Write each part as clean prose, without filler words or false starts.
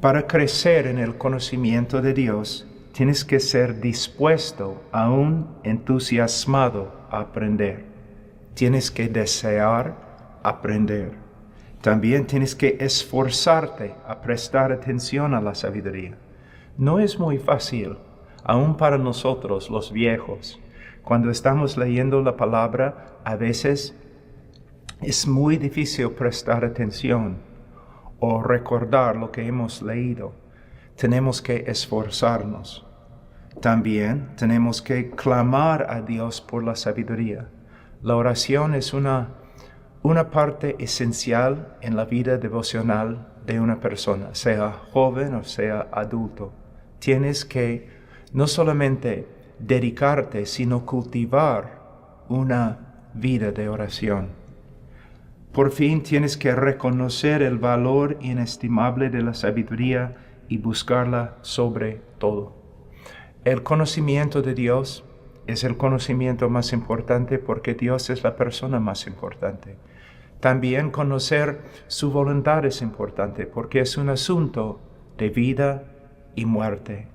Para crecer en el conocimiento de Dios, tienes que ser dispuesto, aún entusiasmado a aprender. Tienes que desear aprender. También tienes que esforzarte a prestar atención a la sabiduría. No es muy fácil, aún para nosotros los viejos. Cuando estamos leyendo la palabra, a veces es muy difícil prestar atención o recordar lo que hemos leído. Tenemos que esforzarnos. También tenemos que clamar a Dios por la sabiduría. La oración es una parte esencial en la vida devocional de una persona, sea joven o sea adulto. Tienes que no solamente dedicarte, sino cultivar una vida de oración. Por fin tienes que reconocer el valor inestimable de la sabiduría y buscarla sobre todo. El conocimiento de Dios es el conocimiento más importante porque Dios es la persona más importante. También conocer su voluntad es importante porque es un asunto de vida y muerte.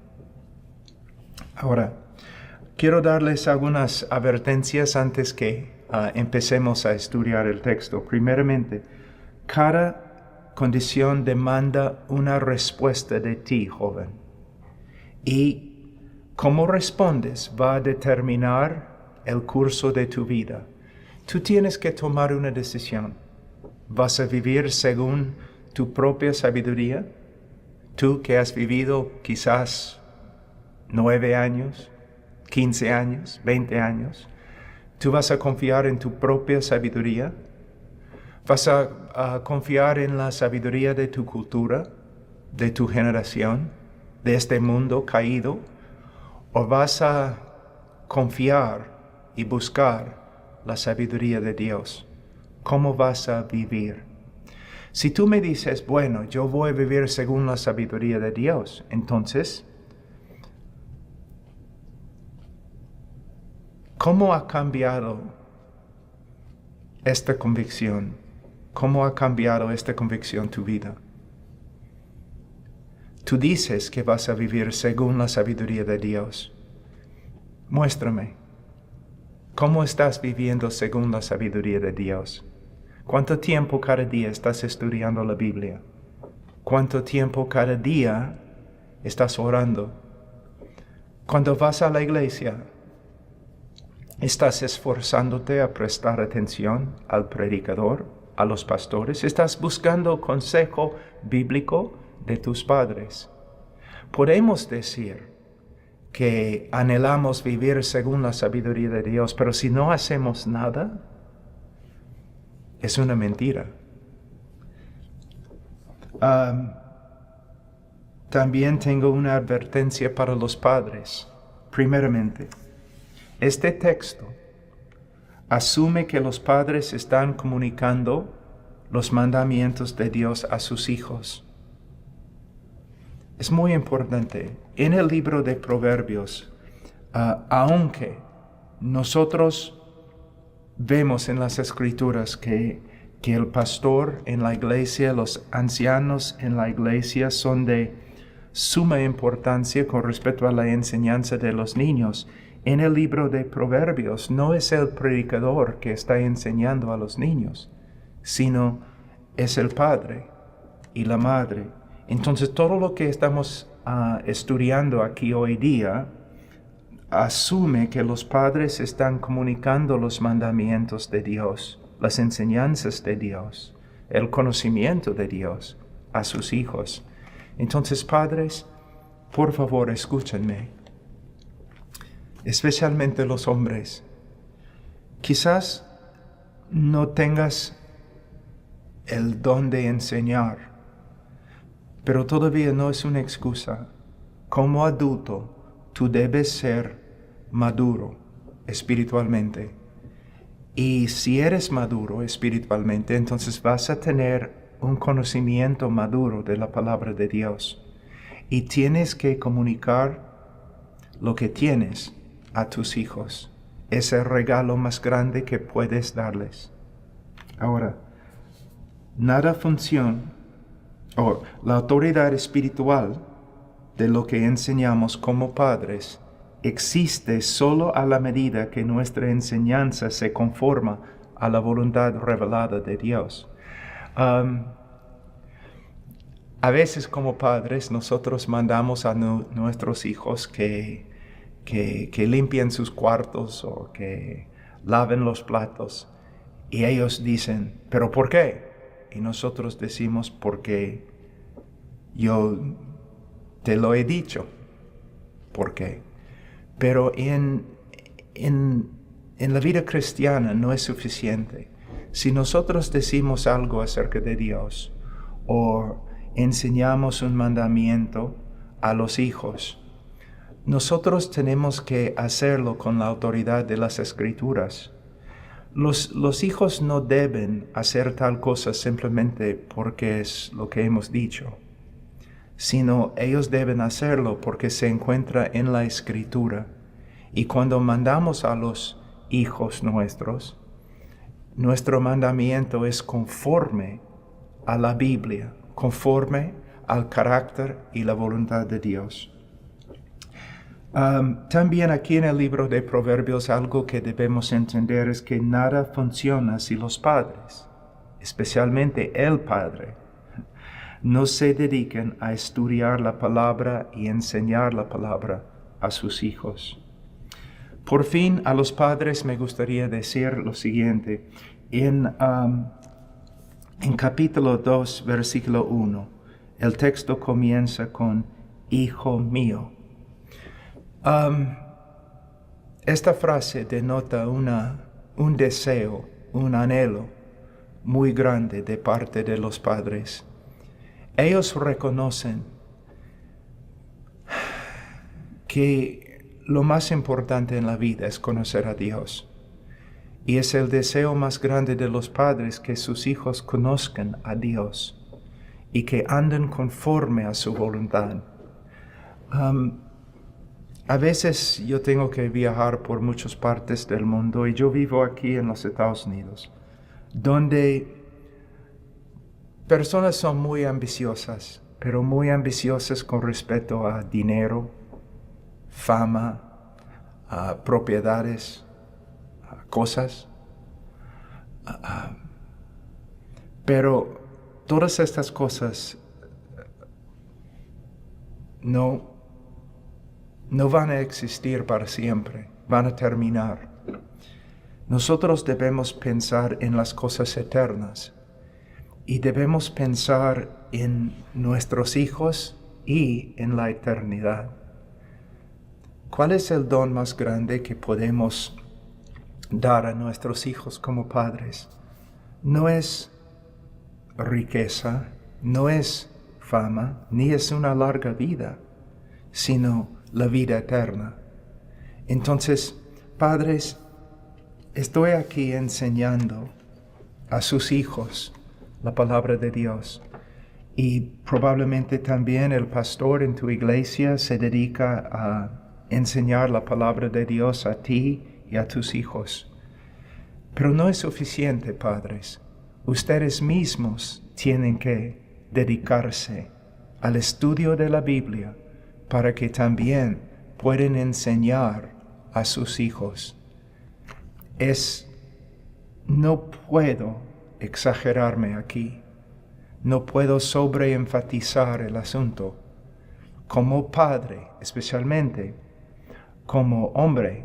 Ahora, quiero darles algunas advertencias antes que empecemos a estudiar el texto. Primeramente, cada condición demanda una respuesta de ti, joven. Y cómo respondes va a determinar el curso de tu vida. Tú tienes que tomar una decisión. ¿Vas a vivir según tu propia sabiduría? Tú que has vivido quizás 9 años, 15 años, 20 años. ¿Tú vas a confiar en tu propia sabiduría? ¿Vas a confiar en la sabiduría de tu cultura, de tu generación, de este mundo caído? ¿O vas a confiar y buscar la sabiduría de Dios? ¿Cómo vas a vivir? Si tú me dices, bueno, yo voy a vivir según la sabiduría de Dios, entonces, ¿cómo ha cambiado esta convicción? ¿Cómo ha cambiado esta convicción tu vida? Tú dices que vas a vivir según la sabiduría de Dios. Muéstrame. ¿Cómo estás viviendo según la sabiduría de Dios? ¿Cuánto tiempo cada día estás estudiando la Biblia? ¿Cuánto tiempo cada día estás orando? Cuando vas a la iglesia, ¿estás esforzándote a prestar atención al predicador, a los pastores? ¿Estás buscando consejo bíblico de tus padres? Podemos decir que anhelamos vivir según la sabiduría de Dios, pero si no hacemos nada, es una mentira. También tengo una advertencia para los padres. Primeramente, este texto asume que los padres están comunicando los mandamientos de Dios a sus hijos. Es muy importante. En el libro de Proverbios, aunque nosotros vemos en las Escrituras que el pastor en la iglesia, los ancianos en la iglesia son de suma importancia con respecto a la enseñanza de los niños, en el libro de Proverbios no es el predicador que está enseñando a los niños, sino es el padre y la madre. Entonces todo lo que estamos estudiando aquí hoy día asume que los padres están comunicando los mandamientos de Dios, las enseñanzas de Dios, el conocimiento de Dios a sus hijos. Entonces, padres, por favor, escúchenme, especialmente los hombres. Quizás no tengas el don de enseñar, pero todavía no es una excusa. Como adulto, tú debes ser maduro espiritualmente. Y si eres maduro espiritualmente, entonces vas a tener un conocimiento maduro de la palabra de Dios. Y tienes que comunicar lo que tienes a tus hijos. Es el regalo más grande que puedes darles. Ahora, nada funciona o la autoridad espiritual de lo que enseñamos como padres existe solo a la medida que nuestra enseñanza se conforma a la voluntad revelada de Dios. A veces como padres nosotros mandamos a nuestros hijos que limpien sus cuartos o que laven los platos y ellos dicen, ¿pero por qué? Y nosotros decimos, porque yo te lo he dicho. ¿Por qué? Pero en la vida cristiana no es suficiente. Si nosotros decimos algo acerca de Dios o enseñamos un mandamiento a los hijos, nosotros tenemos que hacerlo con la autoridad de las Escrituras. Los hijos no deben hacer tal cosa simplemente porque es lo que hemos dicho, sino ellos deben hacerlo porque se encuentra en la Escritura. Y cuando mandamos a los hijos nuestros, nuestro mandamiento es conforme a la Biblia, conforme al carácter y la voluntad de Dios. También aquí en el libro de Proverbios algo que debemos entender es que nada funciona si los padres, especialmente el padre, no se dedican a estudiar la palabra y enseñar la palabra a sus hijos. Por fin, a los padres me gustaría decir lo siguiente. En capítulo 2, versículo 1, el texto comienza con Hijo mío. Esta frase denota un deseo, un anhelo muy grande de parte de los padres. Ellos reconocen que lo más importante en la vida es conocer a Dios. Y es el deseo más grande de los padres que sus hijos conozcan a Dios y que anden conforme a su voluntad. A veces yo tengo que viajar por muchas partes del mundo y yo vivo aquí en los Estados Unidos, donde personas son muy ambiciosas, pero muy ambiciosas con respecto a dinero, fama, a propiedades, a cosas. Pero todas estas cosas no van a existir para siempre, van a terminar. Nosotros debemos pensar en las cosas eternas y debemos pensar en nuestros hijos y en la eternidad. ¿Cuál es el don más grande que podemos dar a nuestros hijos como padres? No es riqueza, no es fama, ni es una larga vida, sino la vida eterna. Entonces, padres, estoy aquí enseñando a sus hijos la palabra de Dios. Y probablemente también el pastor en tu iglesia se dedica a enseñar la palabra de Dios a ti y a tus hijos. Pero no es suficiente, padres. Ustedes mismos tienen que dedicarse al estudio de la Biblia para que también puedan enseñar a sus hijos. No puedo exagerarme aquí. No puedo sobreenfatizar el asunto. Como padre, especialmente como hombre,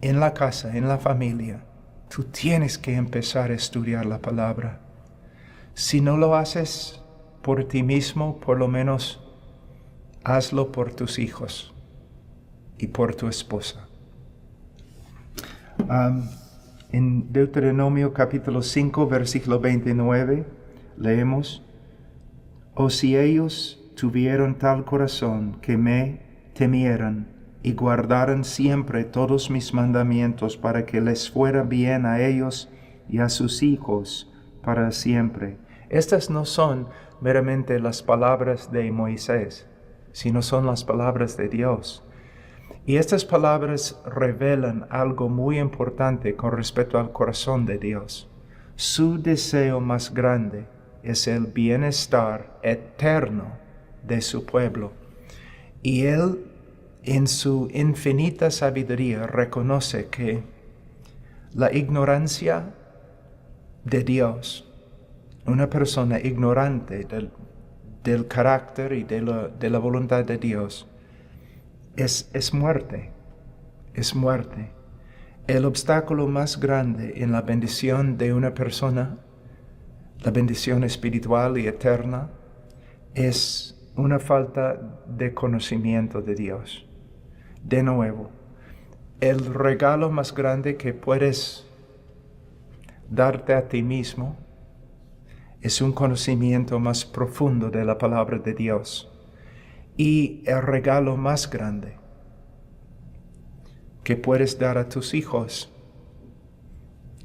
en la casa, en la familia, tú tienes que empezar a estudiar la palabra. Si no lo haces por ti mismo, por lo menos hazlo por tus hijos y por tu esposa. En Deuteronomio capítulo 5, versículo 29, leemos: «O si ellos tuvieron tal corazón que me temieran y guardaran siempre todos mis mandamientos para que les fuera bien a ellos y a sus hijos para siempre». Estas no son meramente las palabras de Moisés, sino son las palabras de Dios. Y estas palabras revelan algo muy importante con respecto al corazón de Dios. Su deseo más grande es el bienestar eterno de su pueblo. Y Él, en su infinita sabiduría, reconoce que la ignorancia de Dios, una persona ignorante del carácter y de la voluntad de Dios, es muerte, es muerte. El obstáculo más grande en la bendición de una persona, la bendición espiritual y eterna, es una falta de conocimiento de Dios. De nuevo, el regalo más grande que puedes darte a ti mismo es un conocimiento más profundo de la palabra de Dios. Y el regalo más grande que puedes dar a tus hijos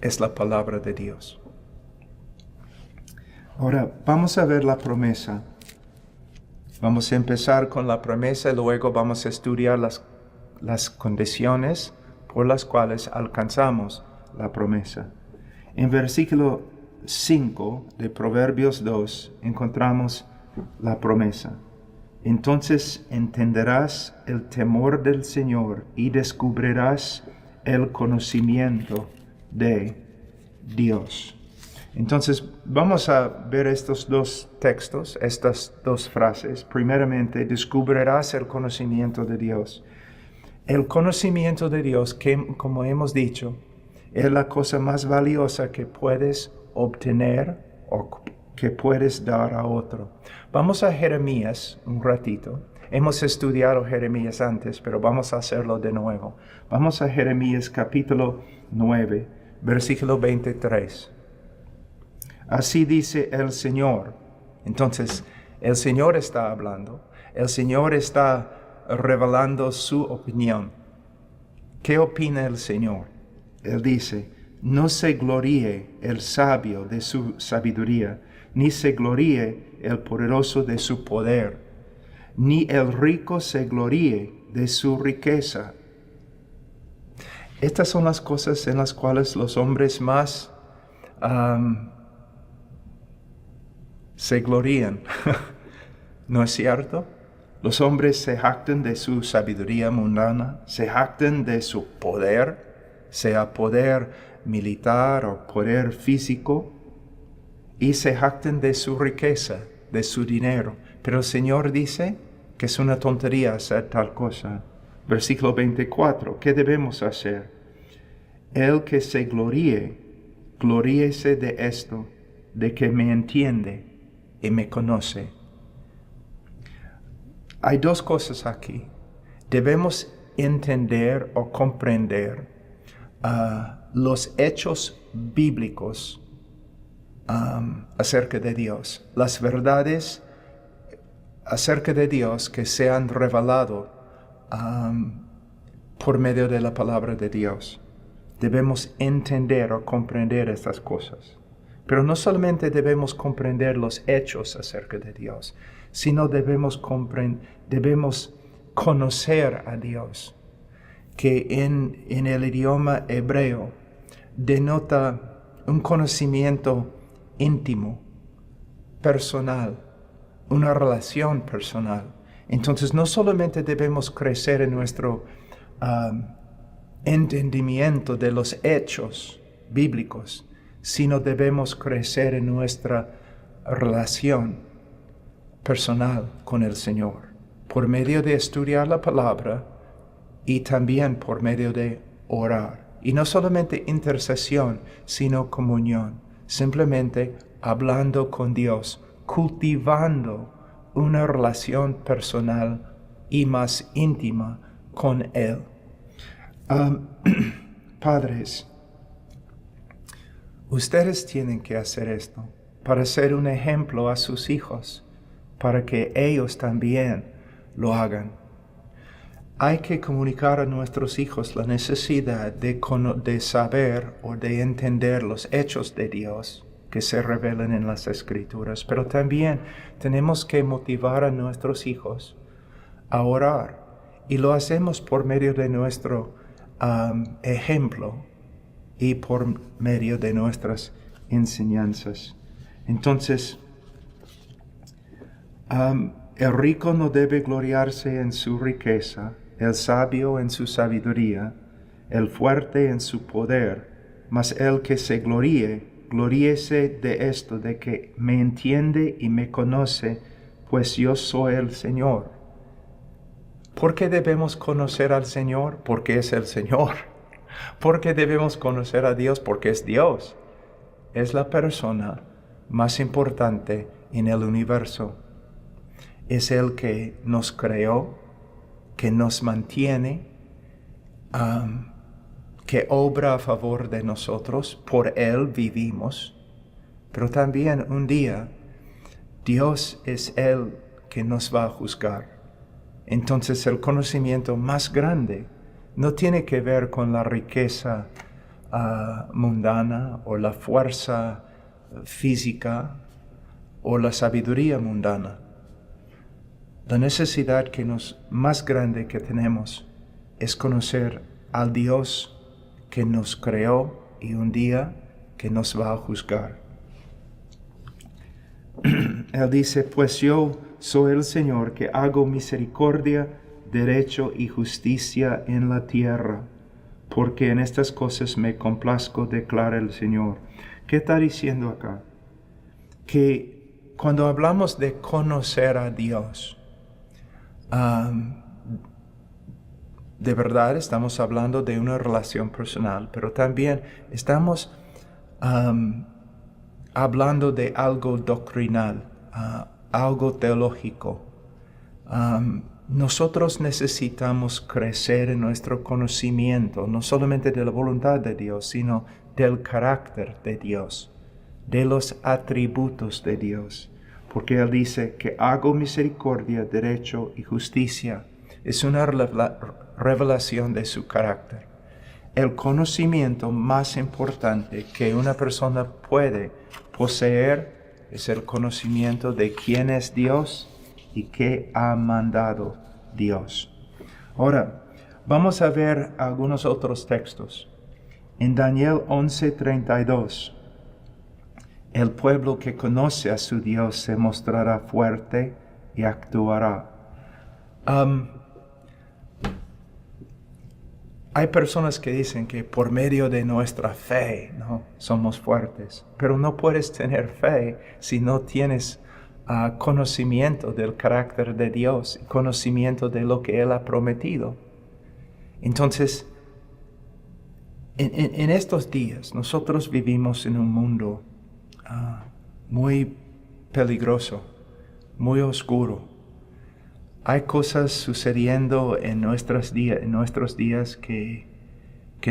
es la palabra de Dios. Ahora, vamos a ver la promesa. Vamos a empezar con la promesa y luego vamos a estudiar las condiciones por las cuales alcanzamos la promesa. En versículo 5 de Proverbios 2 encontramos la promesa. Entonces entenderás el temor del Señor y descubrirás el conocimiento de Dios. Entonces vamos a ver estos dos textos, estas dos frases. Primeramente, descubrirás el conocimiento de Dios. El conocimiento de Dios, que como hemos dicho, es la cosa más valiosa que puedes obtener o que puedes dar a otro. Vamos a Jeremías un ratito. Hemos estudiado Jeremías antes, pero vamos a hacerlo de nuevo. Vamos a Jeremías capítulo 9, versículo 23. Así dice el Señor. Entonces, el Señor está hablando. El Señor está revelando su opinión. ¿Qué opina el Señor? Él dice, no se gloríe el sabio de su sabiduría, ni se gloríe el poderoso de su poder, ni el rico se gloríe de su riqueza. Estas son las cosas en las cuales los hombres más se glorían. ¿No es cierto? Los hombres se jactan de su sabiduría mundana, se jactan de su poder, sea poder militar o poder físico, y se jactan de su riqueza, de su dinero. Pero el Señor dice que es una tontería hacer tal cosa. Versículo 24, ¿qué debemos hacer? El que se gloríe, gloríese de esto, de que me entiende y me conoce. Hay dos cosas aquí. Debemos entender o comprender los hechos bíblicos acerca de Dios, las verdades acerca de Dios que se han revelado por medio de la palabra de Dios. Debemos entender o comprender estas cosas. Pero no solamente debemos comprender los hechos acerca de Dios, sino debemos conocer a Dios, que en el idioma hebreo denota un conocimiento íntimo, personal, una relación personal. Entonces no solamente debemos crecer en nuestro entendimiento de los hechos bíblicos, sino debemos crecer en nuestra relación personal con el Señor, por medio de estudiar la palabra y también por medio de orar. Y no solamente intercesión, sino comunión, simplemente hablando con Dios, cultivando una relación personal y más íntima con Él. Padres, ustedes tienen que hacer esto para ser un ejemplo a sus hijos, para que ellos también lo hagan. Hay que comunicar a nuestros hijos la necesidad de saber o de entender los hechos de Dios que se revelan en las Escrituras, pero también tenemos que motivar a nuestros hijos a orar, y lo hacemos por medio de nuestro ejemplo y por medio de nuestras enseñanzas. Entonces, El rico no debe gloriarse en su riqueza, el sabio en su sabiduría, el fuerte en su poder, mas el que se gloríese de esto, de que me entiende y me conoce, pues yo soy el Señor. ¿Por qué debemos conocer al Señor? Porque es el Señor. ¿Por qué debemos conocer a Dios? Porque es Dios. Es la persona más importante en el universo. Es el que nos creó, que nos mantiene, que obra a favor de nosotros. Por Él vivimos. Pero también un día Dios es el que nos va a juzgar. Entonces el conocimiento más grande no tiene que ver con la riqueza mundana o la fuerza física o la sabiduría mundana. La necesidad más grande que tenemos es conocer al Dios que nos creó y un día que nos va a juzgar. Él dice, pues yo soy el Señor que hago misericordia, derecho y justicia en la tierra, porque en estas cosas me complazco, declara el Señor. ¿Qué está diciendo acá? Que cuando hablamos de conocer a Dios, de verdad estamos hablando de una relación personal, pero también estamos hablando de algo doctrinal, algo teológico. Nosotros necesitamos crecer en nuestro conocimiento, no solamente de la voluntad de Dios, sino del carácter de Dios, de los atributos de Dios. Porque Él dice que hago misericordia, derecho y justicia. Es una revelación de su carácter. El conocimiento más importante que una persona puede poseer es el conocimiento de quién es Dios y qué ha mandado Dios. Ahora, vamos a ver algunos otros textos. En Daniel 11:32, el pueblo que conoce a su Dios se mostrará fuerte y actuará. Hay personas que dicen que por medio de nuestra fe, ¿no?, somos fuertes, pero no puedes tener fe si no tienes conocimiento del carácter de Dios, conocimiento de lo que Él ha prometido. Entonces, en estos días, nosotros vivimos en un mundo muy peligroso, muy oscuro. Hay cosas sucediendo en nuestros días que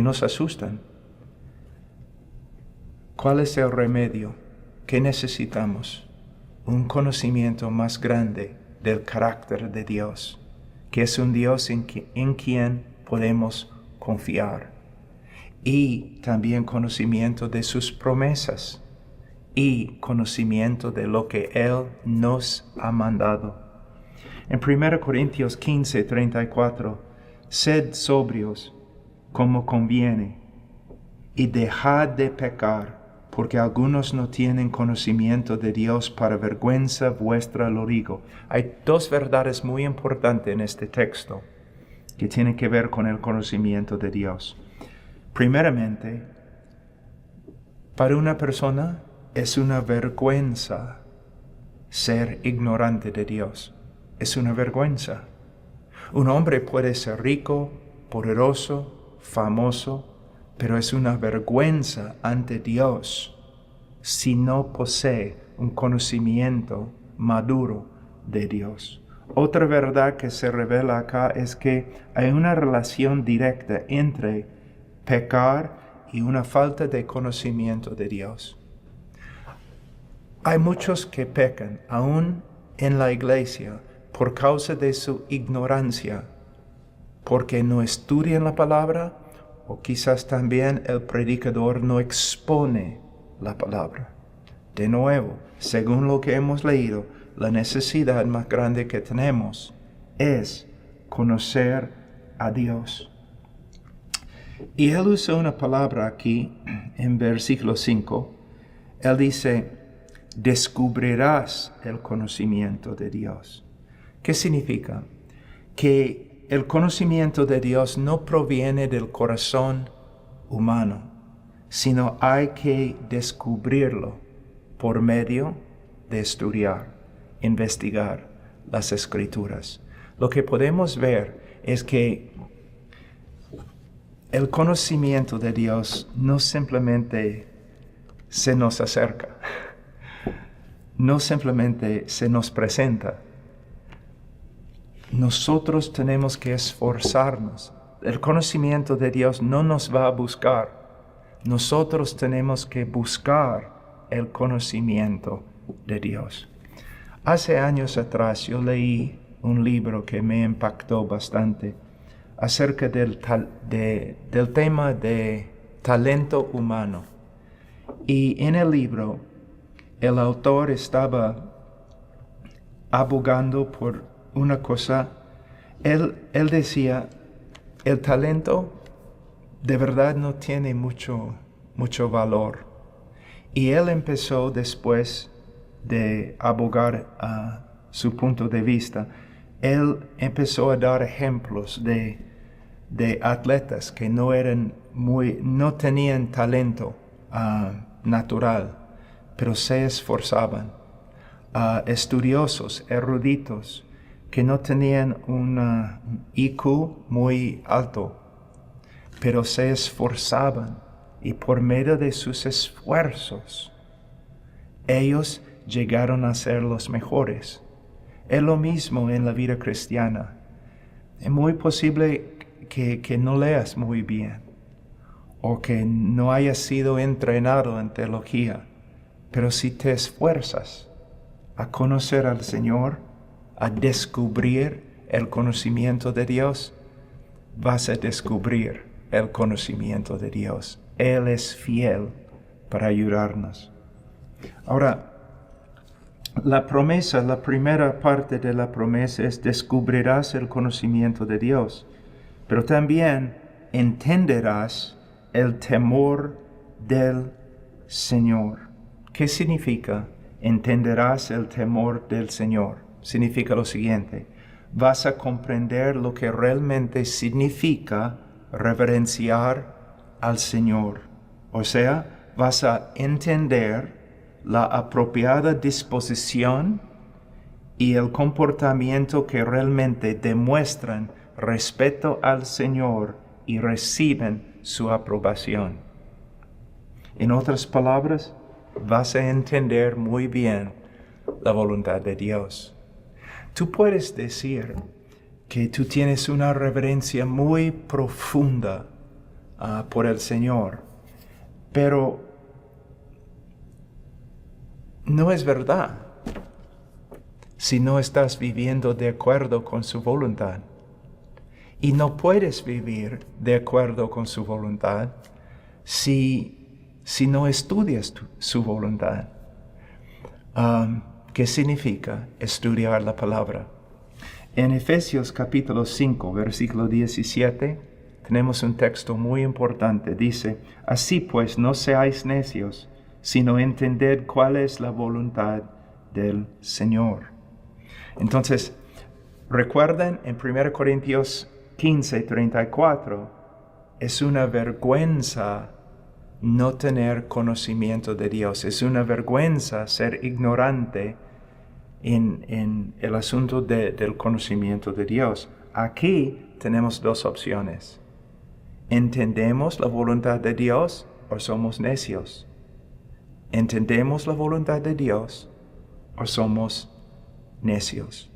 nos asustan. ¿Cuál es el remedio? ¿Qué necesitamos? Un conocimiento más grande del carácter de Dios, que es un Dios en quien podemos confiar. Y también conocimiento de sus promesas y conocimiento de lo que Él nos ha mandado. En 1 Corintios 15:34, sed sobrios como conviene y dejad de pecar, porque algunos no tienen conocimiento de Dios, para vergüenza vuestra lo digo. Hay dos verdades muy importantes en este texto que tienen que ver con el conocimiento de Dios. Primeramente, para una persona es una vergüenza ser ignorante de Dios. Es una vergüenza. Un hombre puede ser rico, poderoso, famoso, pero es una vergüenza ante Dios si no posee un conocimiento maduro de Dios. Otra verdad que se revela acá es que hay una relación directa entre pecar y una falta de conocimiento de Dios. Hay muchos que pecan, aún en la iglesia, por causa de su ignorancia, porque no estudian la palabra, o quizás también el predicador no expone la palabra. De nuevo, según lo que hemos leído, la necesidad más grande que tenemos es conocer a Dios. Y él usa una palabra aquí en versículo 5. Él dice, descubrirás el conocimiento de Dios. ¿Qué significa? Que el conocimiento de Dios no proviene del corazón humano, sino hay que descubrirlo por medio de estudiar, investigar las Escrituras. Lo que podemos ver es que el conocimiento de Dios no simplemente se nos acerca, no simplemente se nos presenta. Nosotros tenemos que esforzarnos. El conocimiento de Dios no nos va a buscar. Nosotros tenemos que buscar el conocimiento de Dios. Hace años atrás yo leí un libro que me impactó bastante acerca del tema de talento humano. Y en el libro, el autor estaba abogando por una cosa. Él decía, el talento de verdad no tiene mucho valor. Y él empezó, después de abogar a su punto de vista, él empezó a dar ejemplos de atletas que no tenían talento natural, pero se esforzaban. Estudiosos, eruditos, que no tenían un IQ muy alto, pero se esforzaban y por medio de sus esfuerzos, ellos llegaron a ser los mejores. Es lo mismo en la vida cristiana. Es muy posible que no leas muy bien o que no hayas sido entrenado en teología, pero si te esfuerzas a conocer al Señor, a descubrir el conocimiento de Dios, vas a descubrir el conocimiento de Dios. Él es fiel para ayudarnos. Ahora, la promesa, la primera parte de la promesa es descubrirás el conocimiento de Dios, pero también entenderás el temor del Señor. ¿Qué significa? Entenderás el temor del Señor. Significa lo siguiente: vas a comprender lo que realmente significa reverenciar al Señor. O sea, vas a entender la apropiada disposición y el comportamiento que realmente demuestran respeto al Señor y reciben su aprobación. En otras palabras, vas a entender muy bien la voluntad de Dios. Tú puedes decir que tú tienes una reverencia muy profunda por el Señor, pero no es verdad si no estás viviendo de acuerdo con su voluntad. Y no puedes vivir de acuerdo con su voluntad si no estudias su voluntad. ¿Qué significa estudiar la palabra? En Efesios capítulo 5, versículo 17, tenemos un texto muy importante. Dice, así pues, no seáis necios, sino entended cuál es la voluntad del Señor. Entonces, recuerden en 1 Corintios 15:34, es una vergüenza no tener conocimiento de Dios. Es una vergüenza ser ignorante en el asunto del conocimiento de Dios. Aquí tenemos dos opciones. ¿Entendemos la voluntad de Dios o somos necios? ¿Entendemos la voluntad de Dios o somos necios?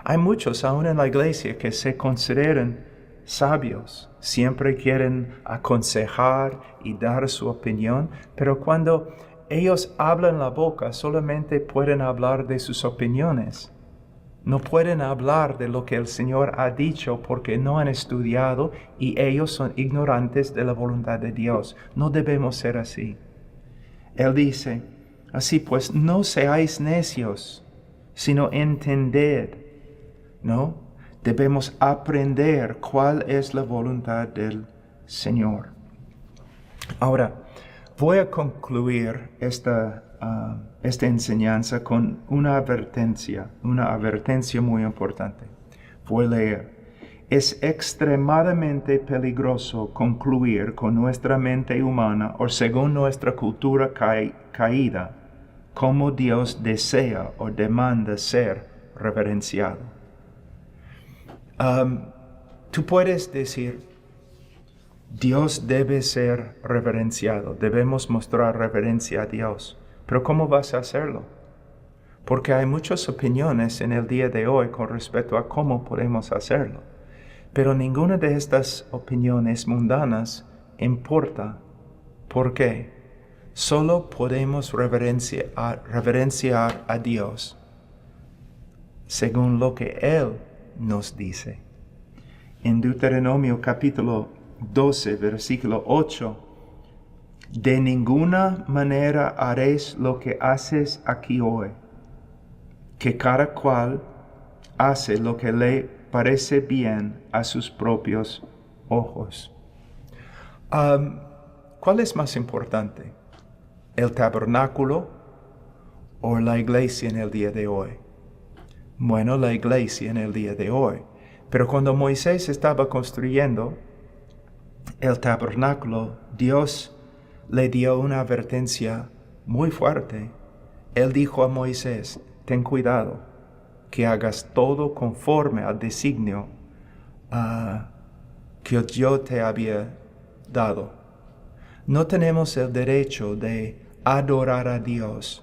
Hay muchos aún en la iglesia que se consideran sabios, siempre quieren aconsejar y dar su opinión, pero cuando ellos abren la boca solamente pueden hablar de sus opiniones. No pueden hablar de lo que el Señor ha dicho porque no han estudiado y ellos son ignorantes de la voluntad de Dios. No debemos ser así. Él dice, así pues, no seáis necios, sino entended, ¿no? Debemos aprender cuál es la voluntad del Señor. Ahora, voy a concluir esta esta enseñanza con una advertencia muy importante. Voy a leer. Es extremadamente peligroso concluir con nuestra mente humana o según nuestra cultura caída, cómo Dios desea o demanda ser reverenciado. Tú puedes decir, Dios debe ser reverenciado, debemos mostrar reverencia a Dios, pero ¿cómo vas a hacerlo? Porque hay muchas opiniones en el día de hoy con respecto a cómo podemos hacerlo, pero ninguna de estas opiniones mundanas importa. ¿Por qué? Solo podemos reverenciar a Dios según lo que Él nos dice. En Deuteronomio capítulo 12, versículo 8, de ninguna manera haréis lo que haces aquí hoy, que cada cual hace lo que le parece bien a sus propios ojos. ¿Cuál es más importante? ¿El tabernáculo o la iglesia en el día de hoy? Bueno, la iglesia en el día de hoy. Pero cuando Moisés estaba construyendo el tabernáculo, Dios le dio una advertencia muy fuerte. Él dijo a Moisés, ten cuidado, que hagas todo conforme al designio que yo te había dado. No tenemos el derecho de adorar a Dios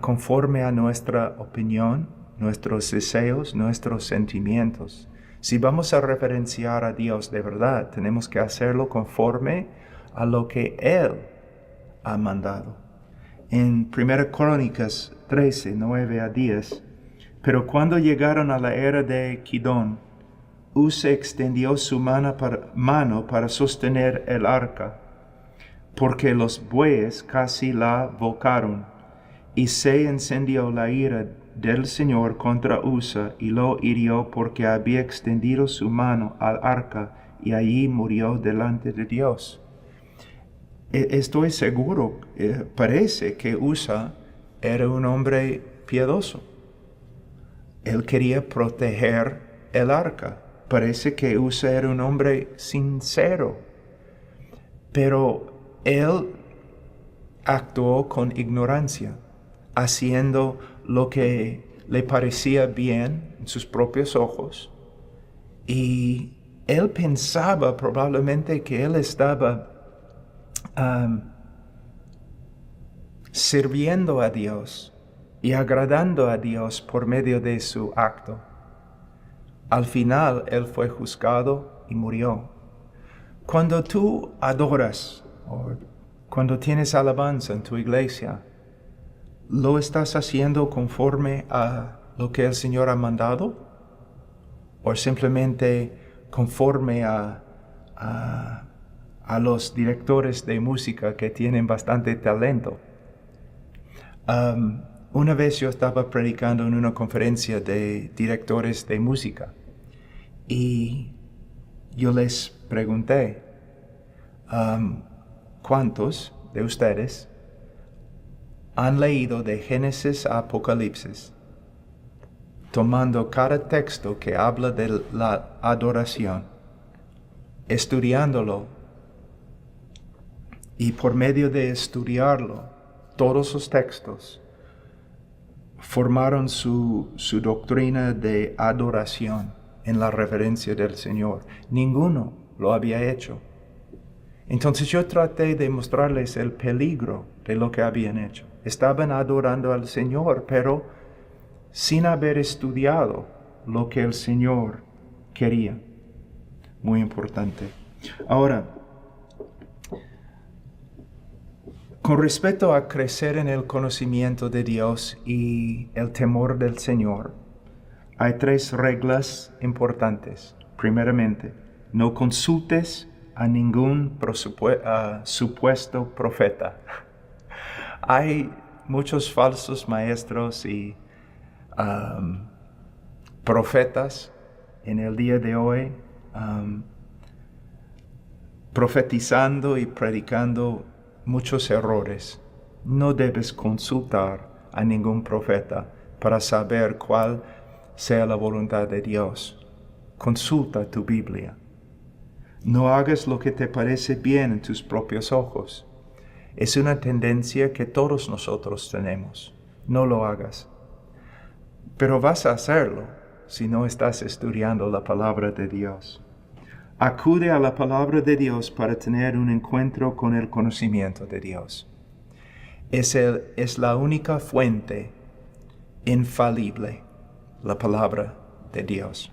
conforme a nuestra opinión, nuestros deseos, nuestros sentimientos. Si vamos a reverenciar a Dios de verdad, tenemos que hacerlo conforme a lo que Él ha mandado. En 1 Crónicas 13, 9 a 10, pero cuando llegaron a la era de Kidón, Usa extendió su mano para sostener el arca, porque los bueyes casi la volcaron, y se encendió la ira del Señor contra Usa, y lo hirió porque había extendido su mano al arca, y allí murió delante de Dios. Estoy seguro, parece que Usa era un hombre piadoso. Él quería proteger el arca. Parece que Usa era un hombre sincero. Pero él actuó con ignorancia, haciendo lo que le parecía bien en sus propios ojos. Y él pensaba probablemente que él estaba sirviendo a Dios y agradando a Dios por medio de su acto. Al final, él fue juzgado y murió. Cuando tú adoras o cuando tienes alabanza en tu iglesia, ¿lo estás haciendo conforme a lo que el Señor ha mandado? ¿O simplemente conforme a los directores de música que tienen bastante talento? Una vez yo estaba predicando en una conferencia de directores de música y yo les pregunté, ¿cuántos de ustedes han leído de Génesis a Apocalipsis, tomando cada texto que habla de la adoración, estudiándolo, y por medio de estudiarlo, todos los textos formaron su doctrina de adoración en la reverencia del Señor? Ninguno lo había hecho. Entonces yo traté de mostrarles el peligro de lo que habían hecho. Estaban adorando al Señor, pero sin haber estudiado lo que el Señor quería. Muy importante. Ahora, con respecto a crecer en el conocimiento de Dios y el temor del Señor, hay 3 reglas importantes. Primeramente, no consultes a ningún supuesto profeta. Hay muchos falsos maestros y profetas en el día de hoy, profetizando y predicando muchos errores. No debes consultar a ningún profeta para saber cuál sea la voluntad de Dios. Consulta tu Biblia. No hagas lo que te parece bien en tus propios ojos. Es una tendencia que todos nosotros tenemos. No lo hagas. Pero vas a hacerlo si no estás estudiando la palabra de Dios. Acude a la palabra de Dios para tener un encuentro con el conocimiento de Dios. Es la única fuente infalible, la palabra de Dios.